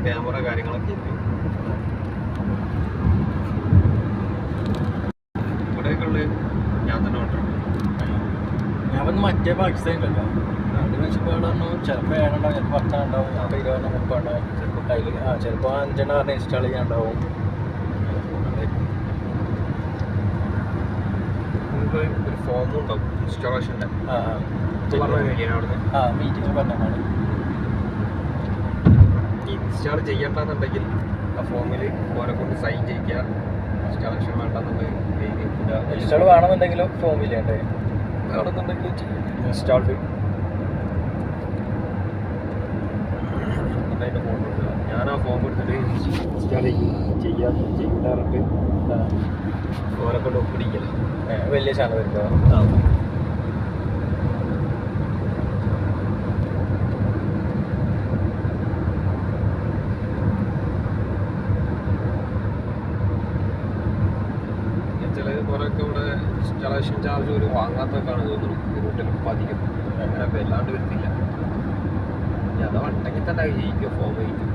Camera കാര്യങ്ങളൊക്കെ ഇല്ലേ ഇവിടെയൊക്കെ ഉള്ളത് ഞാൻ തന്നെ കൊണ്ടുവരണം. ഞാൻ വന്ന് മറ്റേ പാകിസ്ഥാൻ ഉണ്ടല്ലോ അത് വെച്ചപ്പോൾ ചിലപ്പോൾ 7 ഉണ്ടാവും, ചിലപ്പോൾ 10 ഉണ്ടാവും, ചിലപ്പോൾ 20 30 ഉണ്ടാവും, ചിലപ്പോൾ കയ്യിൽ ചിലപ്പോൾ 5 പറഞ്ഞ് ഇൻസ്റ്റാൾ ചെയ്യാനുണ്ടാവും. ഒരു ഫോമും ഉണ്ടാവും ഇൻസ്റ്റാളേഷൻ്റെ. മീറ്റിംഗ് പറഞ്ഞാണ് ഇൻസ്റ്റാൾ ചെയ്യണ്ടെന്നുണ്ടെങ്കിൽ ആ ഫോമിൽ ഓരെ കൊണ്ട് സൈൻ ചെയ്യിക്കുക. ഇൻസ്റ്റാളേഷൻ വേണ്ടെന്നുണ്ടെങ്കിൽ ഇൻസ്റ്റാൾ വേണമെന്നുണ്ടെങ്കിലും ഫോമില്ലേ വേണമെന്നുണ്ടെങ്കിൽ ഇൻസ്റ്റാൾഡ് അതിൻ്റെ ഫോം കൊടുക്കുക. ഞാൻ ആ ഫോം എടുത്തിട്ട് ഇൻസ്റ്റാൾ ചെയ്യാറുണ്ട് ഓരെ കൊണ്ട് ഒപ്പിടിക്കല. വലിയ ചാനൽ വരുമ്പോൾ ചിലത് കുറേയൊക്കെ ഇവിടെ ഇൻസ്റ്റാളേഷൻ ചാർജ് ഒരു വാങ്ങാത്തൊക്കെയാണ് തോന്നുന്നു. റൂട്ടിൽ അധികം അങ്ങനെ വല്ലാണ്ട് വരുന്നില്ല. ഞാൻ ഉണ്ടെങ്കിൽ തന്നെ ചെയ്യിക്കുക ഫോം ചെയ്യിക്കും.